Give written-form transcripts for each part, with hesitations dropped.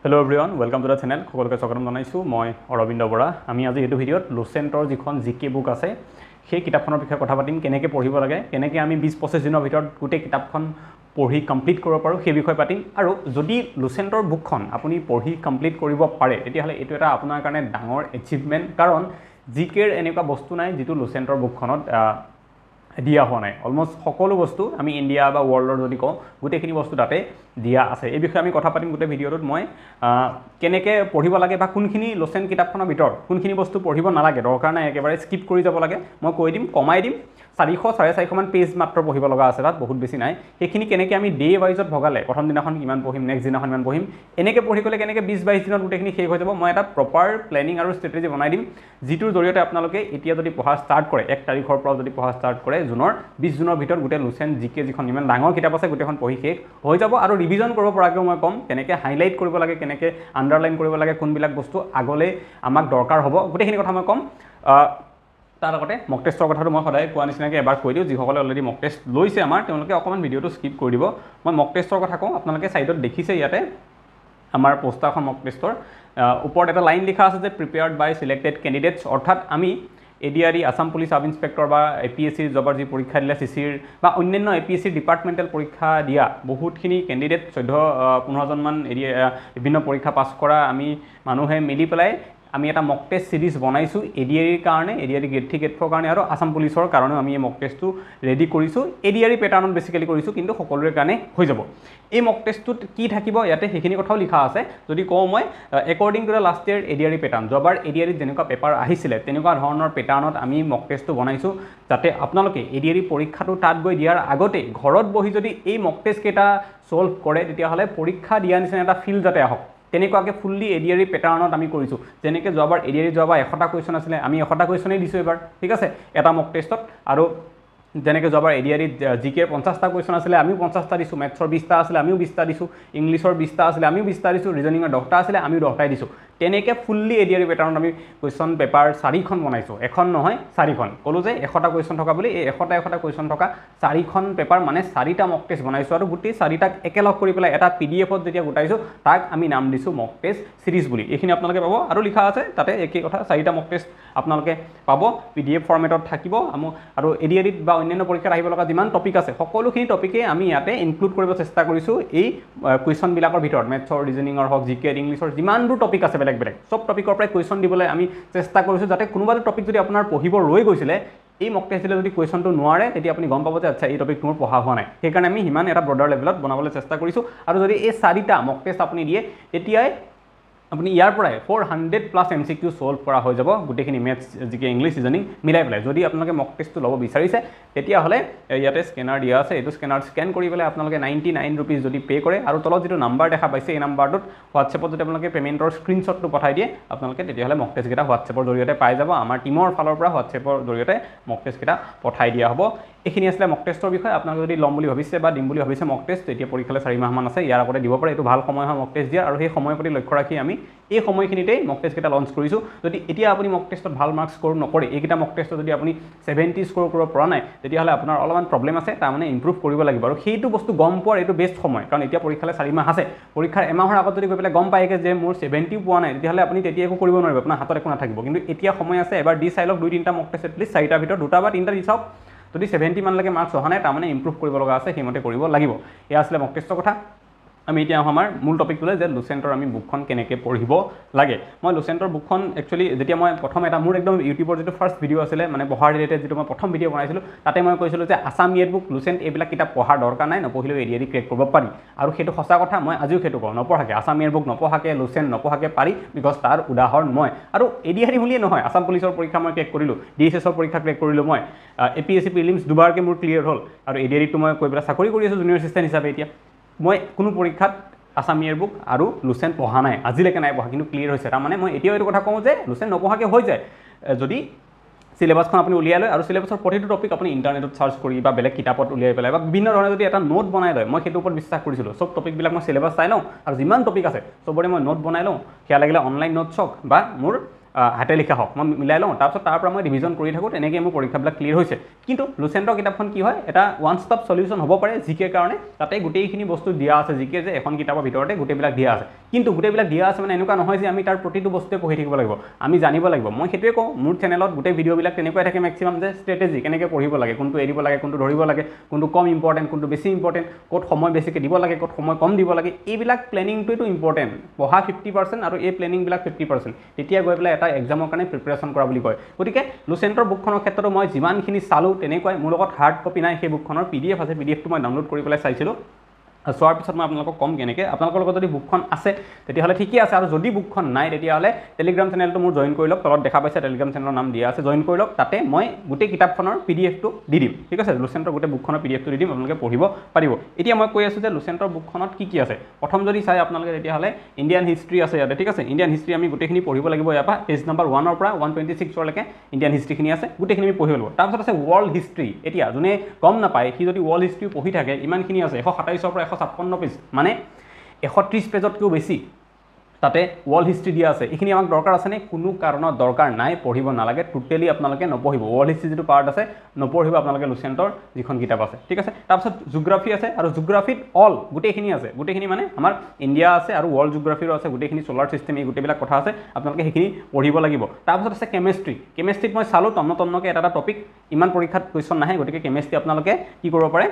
Hello' everyone, welcome to the channel. সকলোকে স্বাগতম জনাইছোঁ। মই অৰবিন্দ বৰা। আমি আজি এইটো ভিডিঅ'ত লুচেণ্টৰ যিখন জিকে বুক আছে সেই কিতাপখনৰ বিষয়ে কথা পাতিম। কেনেকৈ পঢ়িব লাগে, কেনেকৈ আমি 20-25 দিনৰ ভিতৰত গোটেই কিতাপখন পঢ়ি কমপ্লিট কৰিব পাৰোঁ সেই বিষয়ে পাতিম। আৰু যদি লুচেণ্টৰ বুকখন আপুনি পঢ়ি কমপ্লিট কৰিব পাৰে তেতিয়াহ'লে এইটো এটা আপোনাৰ কাৰণে ডাঙৰ এচিভমেণ্ট, কাৰণ জিকেৰ এনেকুৱা বস্তু নাই যিটো লুচেণ্টৰ বুকখনত দিয়া হোৱা নাই। অলমষ্ট সকলো বস্তু আমি ইণ্ডিয়া বা ৱৰ্ল্ডৰ যদি কওঁ গোটেইখিনি বস্তু তাতে দিয়া আছে। এই বিষয়ে আমি কথা পাতিম গোটেই ভিডিঅ'টোত। মই কেনেকৈ পঢ়িব লাগে বা কোনখিনি লুচেণ্ট কিতাপখনৰ ভিতৰত কোনখিনি বস্তু পঢ়িব নালাগে, দৰকাৰ নাই একেবাৰে স্কিপ কৰি যাব লাগে, মই কৈ দিম। কমাই দিম 400-450 পেজ মাত্ৰ পঢ়িব লগা আছে, তাত বহুত বেছি নাই। সেইখিনি কেনেকৈ আমি ডে ৱাইজত ভগালে, প্ৰথম দিনাখন কিমান পঢ়িম, নেক্সট দিনাখন কিমান পঢ়িম, এনেকৈ পঢ়ি গ'লে কেনেকৈ 20-22 দিনত গোটেইখিনি শেষ হৈ যাব, মই এটা প্ৰপাৰ প্লেনিং আৰু ষ্ট্ৰেটেজি বনাই দিম, যিটোৰ জৰিয়তে আপোনালোকে এতিয়া যদি পঢ়া ষ্টাৰ্ট কৰে, 1 তাৰিখৰ পৰা যদি পঢ়া ষ্টাৰ্ট কৰে, 20 জুনৰ ভিতৰত গোটেই লুচেণ্ট জিকে যিখন ইমান ডাঙৰ কিতাপ আছে গোটেইখন পঢ়ি শেষ হৈ যাব। আৰু ৰিভিজন কৰিব পৰাকৈ মই ক'ম কেনেকৈ হাইলাইট কৰিব লাগে, কেনেকৈ আণ্ডাৰলাইন কৰিব লাগে, কোনবিলাক বস্তু আগলৈ আমাক দৰকাৰ হ'ব, গোটেইখিনি কথা মই ক'ম। তাৰ আগতে মক টেষ্টৰ কথাটো মই সদায় কোৱা নিচিনাকৈ এবাৰ কৈ দিওঁ। যিসকলে অলৰেডি মক টেষ্ট লৈছে আমাৰ, তেওঁলোকে অকণমান ভিডিঅ'টো স্কিপ কৰি দিব। মই মক টেষ্টৰ কথা কওঁ। আপোনালোকে ছাইডত দেখিছে ইয়াতে আমাৰ পোষ্টাৰখন মক টেষ্টৰ ওপৰত এটা লাইন লিখা আছে যে প্ৰিপেয়াৰ্ড বাই চিলেক্টেড কেণ্ডিডেটছ, অৰ্থাৎ আমি ADRE Assam police sub inspector বা APSC জবৰ যি পৰীক্ষা দিলে, CCৰ বা অন্যান্য APSC ডিপাৰ্টমেণ্টেল পৰীক্ষা দিয়া বহুতখিনি কেণ্ডিডেট 14-15জনমান বিভিন্ন পৰীক্ষা পাছ কৰা আমি মানুহে মিলি পেলাই আমি এটা মক টেষ্ট সিৰিজ বনাইছোঁ ADREৰ কাৰণে, ADRE গ্ৰেড 3 গ্ৰেড 4 কাৰণে, আৰু আছাম পুলিচৰ কাৰণেও আমি এই মক টেষ্টটো ৰেডি কৰিছোঁ। ADRE পেটাৰ্ণত বেছিকেলি কৰিছোঁ, কিন্তু সকলোৰে কাৰণে হৈ যাব। এই মক টেষ্টটোত কি থাকিব ইয়াতে সেইখিনি কথাও লিখা আছে। যদি কওঁ মই according to the last year ADRE pattern, যোৱাবাৰ ADREত যেনেকুৱা পেপাৰ আহিছিলে তেনেকুৱা ধৰণৰ পেটাৰ্ণত আমি মক টেষ্টটো বনাইছোঁ, যাতে আপোনালোকে ADRE পৰীক্ষাটো তাত গৈ দিয়াৰ আগতে ঘৰত বহি যদি এই মক টেষ্টকেইটা ছল্ভ কৰে তেতিয়াহ'লে পৰীক্ষা দিয়া নিচিনা এটা ফিল যাতে আহক, তেনেকুৱাকৈ ফুল্লি ADRE পেটাৰ্ণত আমি কৰিছোঁ। যেনেকৈ যোৱাবাৰ ADRE 100টা কুৱেশ্যন আছিলে, আমি 100টা কুৱেশ্যনেই দিছোঁ এবাৰ, ঠিক আছে, এটা মক টেষ্টত। আৰু যেনেকৈ যোৱাবাৰ ADREত জিকেৰ 50টা কুৱেশ্যন আছিলে, আমিও 50টা দিছোঁ, মেথছৰ 20টা আছিলে, আমিও 20টা দিছোঁ, ইংলিছৰ 20টা আছিলে, আমিও 20টা দিছোঁ, ৰিজনিঙৰ 10টা আছিলে, আমিও 10টাই দিছোঁ। তেনেকৈ ফুল্লি ADRE পেটাৰ্ণত আমি কুৱেশ্যন পেপাৰ 4খন বনাইছোঁ, এখন নহয় 4খন। ক'লোঁ যে 100টা কুৱেশ্যন থকা বুলি, এই 100টা কুৱেশ্যন থকা 4খন পেপাৰ মানে 4টা মক টেষ্ট বনাইছোঁ। আৰু গোটেই 4টাক একেলগ কৰি পেলাই এটা PDFত যেতিয়া গোটাইছোঁ তাক আমি নাম দিছোঁ মক টেষ্ট সিৰিজ বুলি। এইখিনি আপোনালোকে পাব, আৰু লিখা আছে তাতে একেই কথা, 4টা মক টেষ্ট আপোনালোকে পাব, PDF ফৰ্মেটত থাকিব। আৰু ADREত বা অন্যান্য পৰীক্ষাত আহিব লগা যিমান টপিক আছে সকলোখিনি টপিকেই আমি ইয়াতে ইনক্লুড কৰিব চেষ্টা কৰিছোঁ এই কুৱেশ্যনবিলাকৰ ভিতৰত। মেথছৰ, ৰিজনিঙৰ হওক, জিকে, ইংলিছৰ যিমানবোৰ টপিক আছে বেলেগ বেলেগ চব টপিকৰ পৰাই কুৱেশ্যন দিবলৈ আমি চেষ্টা কৰিছোঁ, যাতে কোনোবা এটা টপিক যদি আপোনাৰ পঢ়িব ৰৈ গৈছিলে, এই মক টেষ্ট দিলে যদি কুৱেশ্যনটো নোৱাৰে তেতিয়া আপুনি গম পাব যে আচ্ছা এই টপিকটো মোৰ পঢ়া হোৱা নাই। সেইকাৰণে আমি সিমান এটা ব্ৰডাৰ লেভেলত বনাবলৈ চেষ্টা কৰিছোঁ। আৰু যদি এই 4টা মক টেষ্ট আপুনি দিয়ে তেতিয়াই আপুনি ইয়াৰ পৰাই 400+ MCQ ছল্ভ কৰা হৈ যাব, গোটেইখিনি মেথছ, জিকে, ইংলিছ, ৰিজনিং মিলাই পেলাই। যদি আপোনালোকে মক টেষ্টটো ল'ব বিচাৰিছে তেতিয়াহ'লে ইয়াতে স্কেনাৰ দিয়া আছে, এইটো স্কেনাৰ স্কেন কৰি পেলাই আপোনালোকে 99 ৰুপিজ যদি পে' কৰে, আৰু তলত যিটো নাম্বাৰ দেখা পাইছে এই নাম্বাৰটোত হোৱাটছএপত যদি আপোনালোকে পে'মেণ্টৰ স্ক্ৰীণশ্বটটো পঠাই দিয়ে, আপোনালোকে তেতিয়াহ'লে মক টেষ্টকেইটা হোৱাটছএপৰ জৰিয়তে পাই যাব। আমাৰ টীমৰ ফালৰ পৰা হোৱাটছএপৰ জৰিয়তে মক টেষ্টকেইটা পঠাই দিয়া হ'ব। এইখিনি আছিলে মক টেষ্টৰ বিষয়ে। আপোনালোকে যদি ল'ম বুলি ভাবিছে বা দিম বুলি ভাবিছে মক টেষ্ট, তেতিয়া পৰীক্ষালৈ 4 মাহমান আছে, ইয়াৰ আগতে দিব পাৰে। এইটো ভাল সময় হয় মক টেষ্ট দিয়া, আৰু সেই সময়ৰ প্ৰতি লক্ষ্য ৰাখি আমি এই সময়খিনিতেই মক টেষ্টকেইটা লঞ্চ কৰিছোঁ। যদি এতিয়া আপুনি মক টেষ্টত ভাল মাৰ্কছ স্ক'ৰ নকৰে, এইকেইটা মক টেষ্টত যদি আপুনি 70 স্ক'ৰ কৰিব পৰা নাই, তেতিয়াহ'লে আপোনাৰ অলপমান প্ৰব্লেম আছে, তাৰমানে ইম্প্ৰুভ কৰিব লাগিব। আৰু সেইটো বস্তু গম পোৱাৰ এইটো বেষ্ট সময়, কাৰণ এতিয়া পৰীক্ষালৈ 4 মাহ আছে। পৰীক্ষাৰ এমাহৰ আগত যদি গৈ পেলাই গম পায়গৈ যে মোৰ 70 পোৱা নাই, তেতিয়াহ'লে আপুনি তেতিয়া একো কৰিব নোৱাৰিব, আপোনাৰ হাতত একো নাথাকিব। কিন্তু এতিয়া সময় আছে, এবাৰ দি চাই লওক 2-3টা মক টেষ্ট, এটলিষ্ট 4টাৰ ভিতৰত 2টা বা 3টা দি চাওক। যদি 70 মানলৈকে মাৰ্কছ অহা নাই, তাৰমানে ইম্প্ৰুভ কৰিব লগা আছে, সেইমতে কৰিব লাগিব। এয়া আছিলে মক টেষ্টৰ কথা। আমি এতিয়া আমাৰ মূল টপিকটোলৈ, যে লুচেণ্টৰ আমি বুকখন কেনেকৈ পঢ়িব লাগে। মই লুচেণ্টৰ বুকখন একচুৱেলি যেতিয়া মই প্ৰথম এটা মোৰ একদম ইউটিউবৰ যিটো ফাৰ্ষ্ট ভিডিঅ' আছিলে, মানে পঢ়াৰ ৰিলেটেড যিটো মই প্ৰথম ভিডিঅ' বনাইছিলোঁ, তাতে মই কৈছিলোঁ যে আছাম ইয়েৰ বুক, লুচেণ্ট এইবিলাক কিতাপ পঢ়াৰ দৰকাৰ নাই, নপঢ়িলেও ADRE ক্ৰেক কৰিব পাৰি। আৰু সেইটো সঁচা কথা, মই আজিও সেইটো কওঁ, নপঢ়াকৈ আছাম ইয়েৰ বুক নপঢ়াকৈ লুচেণ্ট নপঢ়াকৈ পাৰি, বিকজ তাৰ উদাহৰণ মই। আৰু ADRE বুলিয়ে নহয়, আছাম পুলিচৰ পৰীক্ষা মই ক্ৰেক কৰিলোঁ, DSSৰ পৰীক্ষা ক্ৰেক কৰিলোঁ মই, APSC প্ৰিলিমছ দুবাৰকৈ মোৰ ক্লিয়াৰ হ'ল, আৰু ADREটো মই কৈ পেলাই চাকৰি কৰি আছোঁ জুনিয়ৰ এছিষ্টেণ্ট হিচাপে। এতিয়া মই কোনো পৰীক্ষাত আছাম ইয়েৰ বুক আৰু লুচেণ্ট পঢ়া নাই, আজিলৈকে নাই পঢ়া, কিন্তু ক্লিয়াৰ হৈছে। তাৰমানে মই এতিয়াও এইটো কথা কওঁ যে লুচেণ্ট নপঢ়াকৈ হৈ যায়, যদি চিলেবাছখন আপুনি উলিয়াই লয়, আৰু চিলেবাছৰ প্ৰতিটো টপিক আপুনি ইণ্টাৰনেটত চাৰ্চ কৰি বা বেলেগ কিতাপত উলিয়াই পেলাই বা বিভিন্ন ধৰণে যদি এটা নোট বনাই লয়, মই সেইটো ওপৰত বিশ্বাস কৰিছিলোঁ। চব টপিকবিলাক মই চিলেবাছ চাই লওঁ, আৰু যিমান টপিক আছে চবৰে মই নোট বনাই লওঁ, সেয়া লাগিলে অনলাইন নোটছ হওক বা মোৰ হাতে লিখা হওক, মই মিলাই লওঁ, তাৰপিছত তাৰ পৰা মই ৰিভিজন কৰি থাকোঁ, তেনেকৈ মোৰ পৰীক্ষাবিলাক ক্লিয়াৰ হৈছে। কিন্তু লুচেণ্টৰ কিতাপখন কি হয়, এটা ওৱান ষ্টপ সলিউশ্যন হ'ব পাৰে জিকেৰ কাৰণে, তাতে গোটেইখিনি বস্তু দিয়া আছে, জিকে যে এখন কিতাপৰ ভিতৰতে গোটেইবিলাক দিয়া আছে। কিন্তু গোটেইবিলাক দিয়া আছে মানে এনেকুৱা নহয় যে আমি তাৰ প্ৰতিটো বস্তুৱে পঢ়ি থাকিব লাগিব, আমি জানিব লাগিব। মই সেইটোৱে কওঁ, মোৰ চেনেলত গোটেই ভিডিঅ'বিলাক তেনেকুৱাই থাকে মেক্সিমাম, যে ষ্ট্ৰেটেজি কেনেকৈ পঢ়িব লাগে, কোনটো এৰিব লাগে, কোনটো ধৰিব লাগে, কোনটো কম ইম্পৰ্টেণ্ট, কোনটো বেছি ইম্পৰ্টেণ্ট, ক'ত সময় বেছিকৈ দিব লাগে, ক'ত সময় কম দিব লাগে, এইবিলাক প্লেনিংটোৱেতো ইম্পৰ্টেণ্ট। পঢ়া 50% আৰু এই প্লেনিংবিলাক 50%, তেতিয়া গৈ পেলাই এটা এক্সামৰ কাৰণে প্ৰিপেৰেশ্যন কৰা বুলি কয়। গতিকে লুচেণ্টৰ বুকখনৰ ক্ষেত্ৰতো মই যিমানখিনি চালোঁ তেনেকুৱাই, মোৰ লগত হাৰ্ড কপি নাই সেই বুকখনৰ, PDF আছে, PDFটো মই ডাউনলোড কৰি পেলাই চাইছিলোঁ। চোৱাৰ পিছত মই আপোনালোকক ক'ম কেনেকৈ। আপোনালোকৰ লগত যদি বুকখন আছে তেতিয়াহ'লে ঠিকেই আছে, আৰু যদি বুকখন নাই তেতিয়াহ'লে টেলিগ্ৰাম চেনেলটো মোৰ জইন কৰি লওক, তলত দেখা পাইছে টেলিগ্ৰাম চেনেলৰ নাম দিয়া আছে, জইন কৰি লওক। তাতে মই গোটেই কিতাপখনৰ PDFটো দি দিম, ঠিক আছে, লুচেণ্টৰ গোটেই বুকখনৰ PDFটো দি দিম, আপোনালোকে পঢ়িব পাৰিব। এতিয়া মই কৈ আছোঁ যে লুচেণ্টৰ বুকখনত কি আছে। প্ৰথম যদি চাই আপোনালোকে তেতিয়াহ'লে ইণ্ডিয়ান হিষ্ট্ৰী আছে ইয়াতে, ঠিক আছে। ইণ্ডিয়ান হিষ্ট্ৰী আমি গোটেইখিনি পঢ়িব লাগিব, ইয়াৰ পৰা পেজ নম্বৰ 1 পৰা 126লৈকে ইণ্ডিয়ান হিষ্ট্ৰীখিনি আছে, গোটেইখিনি আমি পঢ়িব লাগিব। তাৰপিছত আছে ৱৰ্ল্ড হিষ্ট্ৰী। এতিয়া যোনে গম নাপায় সি যদি ৱৰ্ল্ড হিষ্ট্ৰী পঢ়ি থাকে, ইমানখিনি আছে, 127 পৰা 156 পেজ, মানে 130 পেজতকৈও বেছি তাতে ৱৰ্ল্ড হিষ্ট্ৰী দিয়া আছে। এইখিনি আমাক দৰকাৰ আছেনে? কোনো কাৰণত দৰকাৰ নাই, পঢ়িব নালাগে, টোটেলি আপোনালোকে নপঢ়িব। ৱৰ্ল্ড হিষ্ট্ৰী যিটো পাৰ্ট আছে নপঢ়িব আপোনালোকে লুচেণ্টৰ যিখন কিতাপ আছে, ঠিক আছে। তাৰপিছত জিঅ'গ্ৰাফী আছে, আৰু জিঅ'গ্ৰাফীত গোটেইখিনি আছে, গোটেইখিনি মানে আমাৰ ইণ্ডিয়া আছে আৰু ৱৰ্ল্ড জিঅ'গ্ৰাফীৰো আছে, গোটেইখিনি চ'লাৰ ছিষ্টেম, এই গোটেইবিলাক কথা আছে, আপোনালোকে সেইখিনি পঢ়িব লাগিব। তাৰপিছত আছে কেমেষ্ট্ৰি। কেমেষ্ট্ৰিত মই চালোঁ তন্নকৈ এটা টপিক, ইমান পৰীক্ষাত কুৱেশ্যন নাহে, গতিকে কেমেষ্ট্ৰি আপোনালোকে কি কৰিব পাৰে,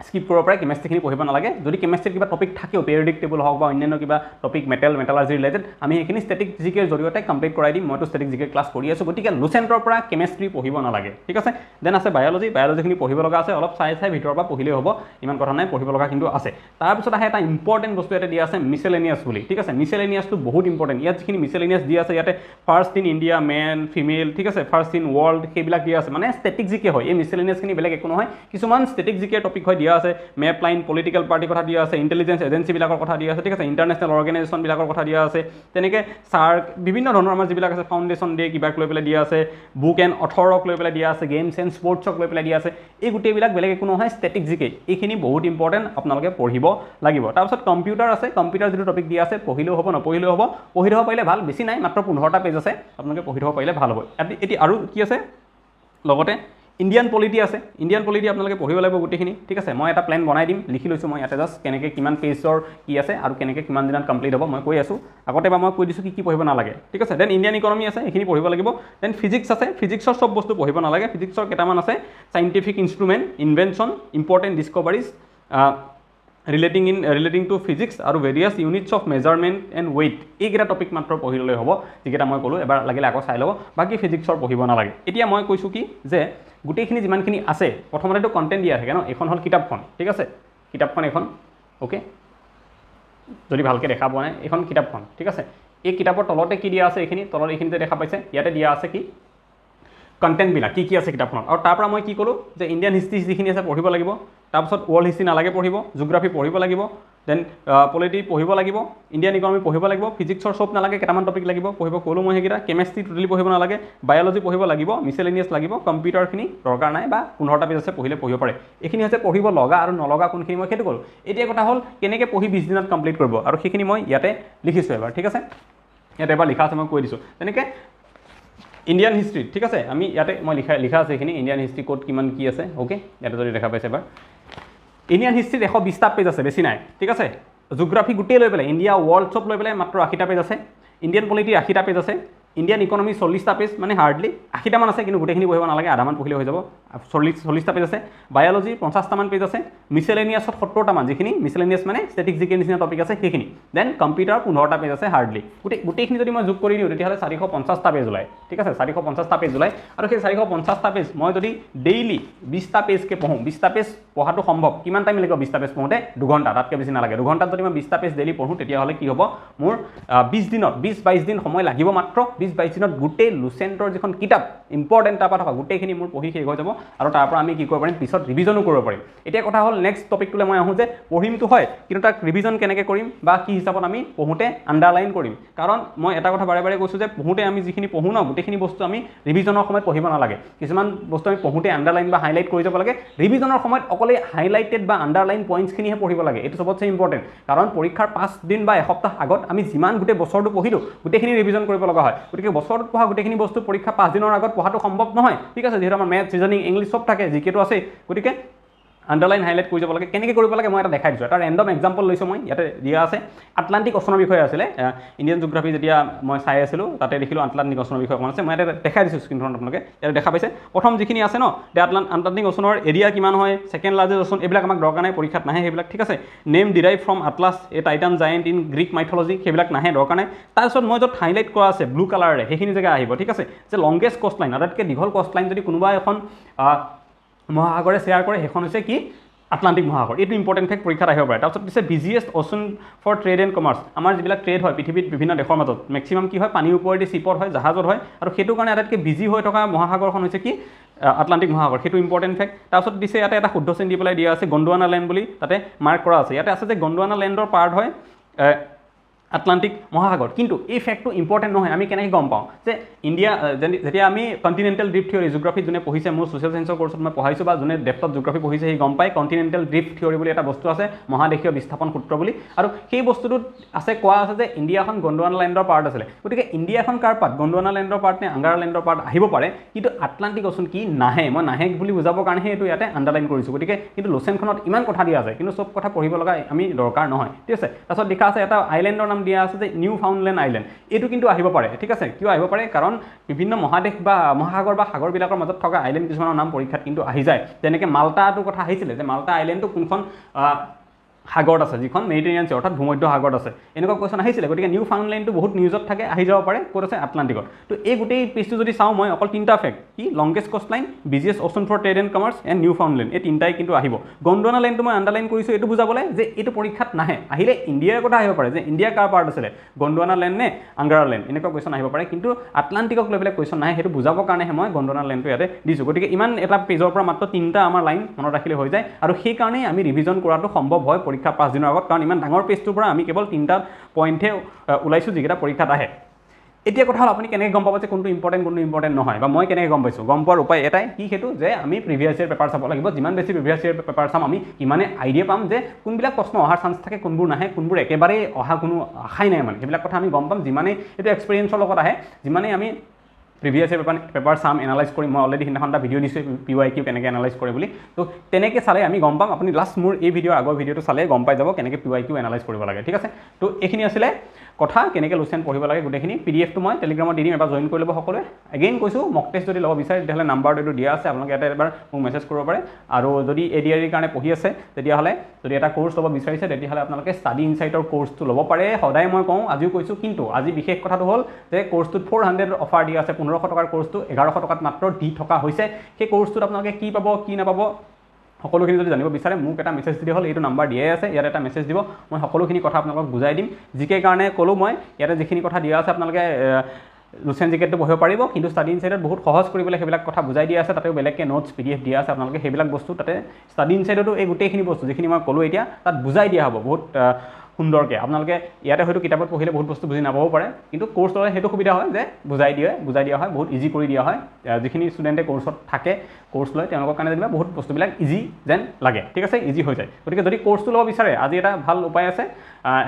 স্কিপ কৰিব পাৰে, কেমেষ্ট্ৰিখিনি পঢ়িব নালাগে। যদি কেমেষ্ট্ৰিৰ কিবা টপিক থাকেও, পেৰিয়ডিক টেবুল হওক বা অন্যান্য কিবা টপিক, মেটালাৰ্জি ৰিলেটেড, আমি সেইখিনি ষ্টেটিক জিকেৰ জৰিয়তে কমপ্লিট কৰাই দিম। মইতো ষ্টেটিক জিকে ক্লাছ কৰি আছোঁ, গতিকে লুচেণ্টৰ পৰা কেমেষ্ট্ৰি পঢ়িব নালাগে, ঠিক আছে। দেন আছে বায়'লজি। বায়'লজিখিনি পঢ়িব লগা আছে, অলপ চাই ভিতৰৰ পৰা পঢ়িলেই হ'ব, ইমান কথা নাই, পঢ়িব লগা কিন্তু আছে। তাৰপিছত আহে এটা ইম্পৰ্টেণ্ট বস্তু ইয়াতে দিয়া আছে, মিছেলেনিয়াছ বুলি, ঠিক আছে। মিছেলেনিয়াছটো বহুত ইম্পৰ্টেণ্ট। ইয়াত যিখিনি মিছেলেনিয়াছ দিয়া আছে, ইয়াতে first in India, men, female, ঠিক আছে, ফাৰ্ষ্ট ইন ৱৰ্ল্ড, সেইবিলাক দিয়া আছে, মানে ষ্টেটিক জিকে হয়। এই মিছেলেনিয়াছখিনি বেলেগ একো নহয়, কিছুমান ষ্টেটিক জিকেৰ টপিক হয় দিয়া আছে, মেপ লাইন, পলিটিকেল পাৰ্টিৰ কথা দিয়া আছে, ইণ্টেলিজেঞ্চ এজেঞ্চিবিলাকৰ কথা দিয়া আছে, ঠিক আছে, ইণ্টাৰনেশ্যনেল অৰ্গেনাইজেশ্যনবিলাকৰ কথা দিয়া আছে, তেনেকৈ চাৰ্ক, বিভিন্ন ধৰণৰ আমাৰ যিবিলাক আছে, ফাউণ্ডেশ্যন ডে কিবাক লৈ পেলাই দিয়া আছে, বুক এণ্ড অথৰক লৈ পেলাই দিয়া আছে, গেমছ এণ্ড স্পৰ্টছক লৈ পেলাই দিয়া আছে। এই গোটেইবিলাক বেলেগ একো নহয়, ষ্টেটিক জিকে। এইখিনি বহুত ইম্পৰ্টেণ্ট, আপোনালোকে পঢ়িব লাগিব। তাৰপিছত কম্পিউটাৰ আছে। কম্পিউটাৰ যিটো টপিক দিয়া আছে, পঢ়িলেও হ'ব, নপঢ়িলেও হ'ব, পঢ়ি থ'ব পাৰিলে ভাল, বেছি নাই, মাত্ৰ 15টা পেজ আছে, আপোনালোকে পঢ়ি থ'ব পাৰিলে ভাল হ'ব। এতিয়া আৰু কি আছে, লগতে ইণ্ডিয়ান পলিটি আছে। ইণ্ডিয়ান পলিটি আপোনালোকে পঢ়িব লাগিব গোটেইখিনি, ঠিক আছে। মই এটা প্লেন বনাই দিম, লিখি লৈছোঁ মই ইয়াতে, জাষ্ট কেনেকৈ কিমান পেজৰ কি আছে আৰু কেনেকৈ কিমান দিনত কমপ্লিট হ'ব মই কৈ আছোঁ। আগতে বা মই কৈ দিছোঁ কি পঢ়িব নালাগে, ঠিক আছে। দেন ইণ্ডিয়ান ইকনমি আছে, এইখিনি পঢ়িব লাগিব। দেন ফিজিক্স আছে। ফিজিক্সৰ চব বস্তু পঢ়িব নালাগে, ফিজিক্সৰ কেইটামান আছে, scientific instrument, invention, important discoveries relating to physics আৰু various units of measurement and weight, এইকেইটা টপিক মাত্ৰ পঢ়ি ল'লেই হ'ব, যিকেইটা মই ক'লোঁ। এবাৰ লাগিলে আকৌ চাই ল'ব, বাকী ফিজিক্সৰ পঢ়িব নালাগে। এতিয়া মই কৈছোঁ কি যে গোটেইখিনি যিমানখিনি আছে, প্ৰথমতেতো কণ্টেণ্ট দিয়া থাকে ন, এইখন হ'ল কিতাপখন, ঠিক আছে, কিতাপখন এখন, অ'কে, যদি ভালকৈ দেখা পোৱা নাই, এইখন কিতাপখন, ঠিক আছে। এই কিতাপৰ তলতে কি দিয়া আছে, এইখিনি তলত এইখিনিতে দেখা পাইছে, ইয়াতে দিয়া আছে কি কণ্টেণ্টবিলাক, কি আছে কিতাপখনত। আৰু তাৰ পৰা মই কি ক'লোঁ যে ইণ্ডিয়ান হিষ্ট্ৰী যিখিনি আছে পঢ়িব লাগিব, তাৰপিছত ৱৰ্ল্ড হিষ্ট্ৰী নালাগে পঢ়িব, জিঅ'গ্ৰাফী পঢ়িব লাগিব, দেন পলিটি পঢ়িব লাগিব, ইণ্ডিয়ান ইকনমি পঢ়িব লাগিব, ফিজিক্সৰ চব নালাগে, কেইটামান টপিক লাগিব পঢ়িব, ক'লোঁ মই সেইকেইটা। কেমেষ্ট্ৰি টোটেলি পঢ়িব নালাগে, বায়'লজি পঢ়িব লাগিব, মিছেলেনিয়াছ লাগিব, কম্পিউটাৰখিনি দৰকাৰ নাই, বা 15টা পেজ আছে, পঢ়িলে পঢ়িব পাৰে। এইখিনি হৈছে পঢ়িব লগা আৰু নলগা কোনখিনি, মই সেইটো ক'লোঁ। এতিয়া কথা হ'ল কেনেকৈ পঢ়ি 20 দিনত কমপ্লিট কৰিব, আৰু সেইখিনি মই ইয়াতে লিখিছোঁ এবাৰ, ঠিক আছে। ইয়াতে এবাৰ লিখা আছে, মই কৈ দিছোঁ। তেনেকৈ ইণ্ডিয়ান হিষ্ট্ৰী, ঠিক আছে, আমি ইয়াতে মই লিখা আছে এইখিনি, ইণ্ডিয়ান হিষ্ট্ৰী ক'ত কিমান কি আছে, অ'কে, ইয়াতে যদি দেখা পাইছে এবাৰ। ইণ্ডিয়ান হিষ্ট্ৰীত 120টা পেজ আছে, বেছি নাই, ঠিক আছে। জিঅ'গ্ৰাফী গোটেই লৈ পেলাই, ইণ্ডিয়া ৱৰ্ল্ড চব লৈ পেলাই মাত্ৰ 80টা পেজ আছে। ইণ্ডিয়ান পলিটি 80টা পেজ আছে। ইণ্ডিয়ান ইকনমি 40টা পেজ, মানে হাৰ্ডলি 80টামান আছে, কিন্তু গোটেইখিনি পঢ়িব নালাগে, আধামান পঢ়িলে হৈ যাব। 40টা পেজ আছে। বায়'লজি 50টামান পেজ আছে। মিছেলেনিয়াছত 70টামান, যিখিনি মিছেলেনিয়াছ মানে ষ্টেটিক জিকে নিচিনা টপিক আছে সেইখিনি। দেন কম্পিউটাৰ 15টা পেজ আছে হাৰ্ডলি। গোটেইখিনি যদি মই যোগ কৰি দিওঁ তেতিয়াহ'লে 450টা পেজ ওলায়, ঠিক আছে, 450টা পেজ ওলায়। আৰু সেই 450টা পেজ মই যদি ডেইলি 20টা পেজকৈ পঢ়োঁ, 20টা পেজ পঢ়াটো সম্ভৱ। কিমান টাইম লাগিব 20টা পেজ পঢ়োঁতে? 2 ঘণ্টা, তাতকৈ বেছি নালাগে। 2 ঘণ্টাত যদি মই 20টা পেজ ডেইলি পঢ়োঁ তেতিয়াহ'লে কি হ'ব, মোৰ 20 দিনত 20-22 দিন সময় লাগিব মাত্ৰ। 20-22 দিনত গোটেই লুচেণ্টৰ যিখন কিতাপ ইম্পৰ্টেণ্ট তাৰপৰা থকা গোটেইখিনি মোৰ পঢ়ি শেষ হৈ যাব, আৰু তাৰ পৰা আমি কি কৰিব পাৰিম, পিছত ৰিভিজনো কৰিব পাৰিম। এতিয়া কথা হ'ল নেক্সট টপিকটোলৈ মই আহোঁ যে পঢ়িমটো হয়, কিন্তু তাক ৰিভিজন কেনেকৈ কৰিম বা কি হিচাপত আমি পঢ়োঁতে আণ্ডাৰলাইন কৰিম। কাৰণ মই এটা কথা বাৰে বাৰে কৈছোঁ যে পঢ়োঁতে আমি যিখিনি পঢ়োঁ ন, গোটেইখিনি বস্তু আমি ৰিভিজনৰ সময়ত পঢ়িব নালাগে। কিছুমান বস্তু আমি পঢ়োঁতে আণ্ডাৰলাইন বা হাইলাইট কৰি যাব লাগে। ৰিভিজনৰ সময়ত অকলে হাইলাইটেড বা আণ্ডাৰলাইন পইণ্টছখিনিহে পঢ়িব লাগে, এইটো চবতছে ইম্পৰ্টেণ্ট। কাৰণ পৰীক্ষাৰ 5 দিন বা এসপ্তাহ আগত আমি যিমান গোটেই বছৰটো পঢ়িলোঁ গোটেইখিনি ৰিভিজন কৰিব লগা হয়। গতিকে বছৰটোত পঢ়া গোটেইখিনি বস্তু পৰীক্ষা 5 দিনৰ আগত পঢ়াটো সম্ভৱ নহয়, ঠিক আছে, যিহেতু আমাৰ মেথছ, ৰিজনিং, ইংলিছ চব থাকে, জিকেটো আছে। গতিকে আণ্ডাৰলাইন হাইলাইট কৰি যাব লাগে কেনেকৈ কৰিব লাগে মই এটা দেখাই দিছোঁ এটা ৰেণ্ডম এক্সাম্পল লৈছোঁ মই ইয়াতে দিয়া আছে আটলাণ্টিক অ'চনৰ বিষয়ে আছিলে ইণ্ডিয়ান জিঅ'গ্ৰাফী যেতিয়া মই চাই আছিলোঁ তাতে দেখিলোঁ আটলাণ্টিক অ'চনৰ বিষয়ে অকণ আছে মই ইয়াতে দেখাই দিছোঁ স্ক্ৰীণখনত আপোনালোকে ইয়াতে দেখা পাইছে প্ৰথম যিখিনি আছে ন আটলাণ্টিক অ'চনৰ এৰিয়া কিমান হয় ছেকেণ্ড লাৰ্জেষ্ট অ'চন এইবিলাক আমাক দৰকাৰ নাই পৰীক্ষাত নাহে সেইবিলাক ঠিক আছে name derive from Atlas A Titan giant in Greek mythology সেইবিলাক নাহে দৰকাৰ নাই তাৰপিছত মই য'ত হাইলাইট কৰা আছে ব্লু কালাৰেৰে সেইখিনি জেগা আহিব ঠিক আছে যে লংগেষ্ট কষ্ট লাইন আটাইতকৈ দীঘল কষ্ট লাইন যদি কোনোবা এখন মহাসাগৰে শ্বেয়াৰ কৰে সেইখন হৈছে কি আটলাণ্টিক মহাসাগৰ এইটো ইম্পৰ্টেণ্ট ফেক্ট পৰীক্ষাত আহিব পাৰে তাৰপিছত পিছে biggest ocean for trade and commerce আমাৰ যিবিলাক ট্ৰেড হয় পৃথিৱীত বিভিন্ন দেশৰ মাজত মেক্সিমাম কি হয় পানীৰ ওপৰেদি চিপত হয় জাহাজত হয় আৰু সেইটো কাৰণে আটাইতকৈ বিজি হৈ থকা মহাসাগৰখন হৈছে কি আটলাণ্টিক মহাসাগৰ সেইটো ইম্পৰ্টেণ্ট ফেক্ট তাৰপিছত দিছে ইয়াতে এটা শুদ্ধ চিন দি পেলাই দিয়া আছে গণ্ডৱানা লেণ্ড বুলি তাতে মাৰ্ক কৰা আছে ইয়াতে আছে যে গণ্ডৱানা লেণ্ডৰ পাৰ্ট হয় আটলাণ্টিক মহাসাগৰ কিন্তু এই ফেক্টটো ইম্পৰ্টেণ্ট নহয় আমি কেনেকৈ গম পাওঁ যে ইণ্ডিয়া যেতিয়া আমি কণ্টিনেণ্টেল ড্ৰিফ্ট থিয়ৰী জিঅ'গ্ৰাফীত যোনে পঢ়িছে মোৰ ছ'চিয়েল ছায়েন্সৰ কোৰ্চত মই পঢ়াইছোঁ বা যোনে ডেপ্থত জিঅ'গ্ৰাফী পঢ়িছে সেই গম পায় কণ্টিনেণ্টেল ড্ৰিফ্ট থিয়ৰী বুলি এটা বস্তু আছে মহাদেশীয় বিস্থাপন সূত্ৰ বুলি আৰু সেই বস্তুটোত আছে কোৱা আছে যে ইণ্ডিয়াখন গণ্ডৱানা লেণ্ডৰ পাৰ্ট আছিলে গতিকে ইণ্ডিয়াখন কাৰ পাৰ্ট গণ্ডৱানা লেণ্ডৰ পাৰ্ট নে আংগাৰা লেণ্ডৰ পাৰ্ট আহিব পাৰে কিন্তু আটলাণ্টিক অ'চন কি নাহে মই নাহে বুলি বুজাবৰ কাৰণেহে এইটো ইয়াতে আণ্ডাৰলাইন কৰিছোঁ গতিকে কিন্তু লোচেনখনত ইমান কথা দিয়া আছে কিন্তু চব কথা পঢ়িব লগা আমি দৰকাৰ নহয় ঠিক আছে তাৰপিছত লিখা আছে এটা আইলেণ্ডৰ নাম দিয়া আছে যে নিউ ফাউণ্ডলেণ্ড আইলেণ্ড এইটো কিন্তু আহিব পাৰে ঠিক আছে কিয় আহিব পাৰে কাৰণ বিভিন্ন মহাদেশ বা মহাসাগৰ বা সাগৰবিলাকৰ মাজত থকা আইলেণ্ড কিছুমানৰ নাম পৰীক্ষাত কিন্তু আহি যায় যেনেকৈ মাল্টাটোৰ কথা আহিছিলে যে মাল্টা আইলেণ্ডটো কোনখন সাগৰত আছে যিখন মেডিটেৰিয়ান চি অৰ্থাৎ ভূমধ্য সাগৰত আছে এনেকুৱা কুৱেশ্যন আহিছিলে গতিকে নিউ ফাউণ্ডলেণ্ডটো বহুত নিউজত থাকে আহি যাব পাৰে ক'ত আছে আটলাণ্টিকত তো এই গোটেই পেজটো যদি চাওঁ মই অকল তিনিটা ফেক্ট কি longest coastline biggest ocean for trade and commerce and Newfoundland এই তিনিটাই কিন্তু আহিব গণ্ডৱানা লেণ্ডটো মই আণ্ডাৰলাইন কৰিছোঁ এইটো বুজাবলৈ যে এইটো পৰীক্ষাত নাহে আহিলে ইণ্ডিয়াৰ কথা আহিব পাৰে যে ইণ্ডিয়া কাৰ পাৰ্ট আছিলে গণ্ডৱানা লেণ্ড নে আংগাৰা লেণ্ড এনেকুৱা কুৱেশ্যন আহিব পাৰে কিন্তু আটলাণ্টিকক লৈ পেলাই কুৱেশ্যন নাহে সেইটো বুজাবৰ কাৰণেহে মই গণ্ডৱানা লেণ্ডটো ইয়াতে দিছোঁ গতিকে ইমান এটা পেজৰ পৰা মাত্ৰ তিনিটা আমাৰ লাইন মনত ৰাখিলে হৈ যায় আৰু সেইকাৰণেই আমি ৰিভিজন কৰাটো সম্ভৱ হয় পৰীক্ষা 5 দিনৰ আগত কাৰণ ইমান ডাঙৰ পেজটোৰ পৰা আমি কেৱল তিনিটা পইণ্টহে ওলাইছোঁ যিকেইটা পৰীক্ষাত আহে এতিয়া কথা হ'ল আপুনি কেনেকৈ গম পাব যে কোনটো ইম্পৰ্টেণ্ট নহয় বা মই কেনেকৈ গম পাইছোঁ গম পোৱাৰ উপায় এটাই কি সেইটো যে আমি প্ৰিভিয়াছ ইয়েৰ পেপাৰ চাব লাগিব যিমান বেছি প্ৰিভিয়াছ ইয়েৰ পেপাৰ চাম আমি ইমানে আইডিয়া পাম যে কোনবিলাক প্ৰশ্ন অহাৰ চান্স থাকে কোনবোৰ নাহে কোনবোৰ একেবাৰে অহা কোনো আশাই নাই মানে সেইবিলাক কথা আমি গম পাম যিমানেই এইটো এক্সপিৰিয়েঞ্চৰ লগত আহে যিমানেই আমি প্ৰিভিয়াছ ইয়েৰ পেপাৰ চাম এনালাইজ কৰিম মই অলৰেডি সিদিনাখন এটা ভিডিঅ' দিছোঁ PYQ কেনেকৈ এনালাইজ কৰে বুলি তো তেনেকৈ চালে আমি গম পাম আপুনি লাষ্ট মোৰ এই আগৰ ভিডিঅ'টো চালে গম পাই যাব কেনেকৈ PYQ এনালাইজ কৰিব লাগে ঠিক আছে তো এইখিনি আছিলে কথা কেনেকৈ লোচেন পঢ়িব লাগে গোটেইখিনি PDF টো মই টেলিগ্ৰামত দি দিম এবাৰ জইন কৰি ল'ব সকলোৱে এগেইন কৈছোঁ মক টেষ্ট যদি ল'ব বিচাৰে তেতিয়াহ'লে নাম্বাৰটো এইটো দিয়া আছে আপোনালোকে ইয়াতে এবাৰ মোক মেছেজ কৰিব পাৰে আৰু যদি ADR কাৰণে পঢ়ি আছে তেতিয়াহ'লে যদি এটা কোৰ্চ ল'ব বিচাৰিছে তেতিয়াহ'লে আপোনালোকে ষ্টাডি ইনচাইটৰ কোৰ্চটো ল'ব পাৰে সদায় মই কওঁ আজিও কৈছোঁ কিন্তু আজি বিশেষ কথাটো হ'ল যে কোৰ্চটোত 400 অফাৰ দিয়া আছে 1500 টকাৰ কোৰ্চটো 1100 টকাত মাত্ৰ দি থকা হৈছে সেই কোৰ্চটোত আপোনালোকে কি পাব কি নাপাব সকলোখিনি যদি জানিব বিচাৰে মোক এটা মেছেজ দিলে হ'ল এইটো নাম্বাৰ দিয়াই আছে ইয়াত এটা মেছেজ দিব মই সকলোখিনি কথা আপোনালোকক বুজাই দিম জিকে কাৰণে ক'লোঁ মই ইয়াতে যিখিনি কথা দিয়া আছে আপোনালোকে লুচেন জিকেটটো পঢ়িব পাৰিব কিন্তু ষ্টাডি ইনচাইটত বহুত সহজ কৰিবলৈ সেইবিলাক কথা বুজাই দিয়া আছে তাতেও বেলেগকৈ নোটছ PDF দিয়া আছে আপোনালোকে সেইবিলাক বস্তু তাতে ষ্টাডি ইনচাইটতো এই গোটেইখিনি বস্তু যিখিনি মই ক'লোঁ এতিয়া তাত বুজাই দিয়া হ'ব বহুত সুন্দৰকৈ আপোনালোকে ইয়াতে হয়তো কিতাপত পঢ়িলে বহুত বস্তু বুজি নাপাব পাৰে কিন্তু কোৰ্চ ল'লে সেইটো সুবিধা হয় যে বুজাই দিয়া হয় বহুত ইজি কৰি দিয়া হয় যিখিনি ষ্টুডেণ্টে কোৰ্চত থাকে কোৰ্চ লয় তেওঁলোকৰ কাৰণে যেনিবা বহুত বস্তুবিলাক ইজি যেন লাগে ঠিক আছে ইজি হৈ যায় গতিকে যদি কোৰ্চটো ল'ব বিচাৰে আজি এটা ভাল উপায় আছে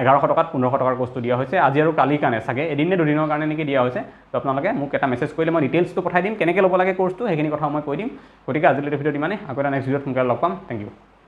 1100 টকাত 1500 টকাৰ কোৰ্চটো দিয়া হৈছে আজি আৰু কালিৰ কাৰণে চাগে এদিন নে দুদিনৰ কাৰণে নেকি দিয়া হৈছে তো আপোনালোকে মোক এটা মেছেজ কৰিলে মই ডিটেইলছটো পঠাই দিম কেনেকৈ ল'ব লাগে কোৰ্চটো সেইখিনি কথা মই কৈ দিম গতিকে আজিলৈ ভিডিঅ'ত ইমানেই আকৌ এটা নেক্সট ভিডিঅ'ত সোনকালে লগ পাম থেংক ইউ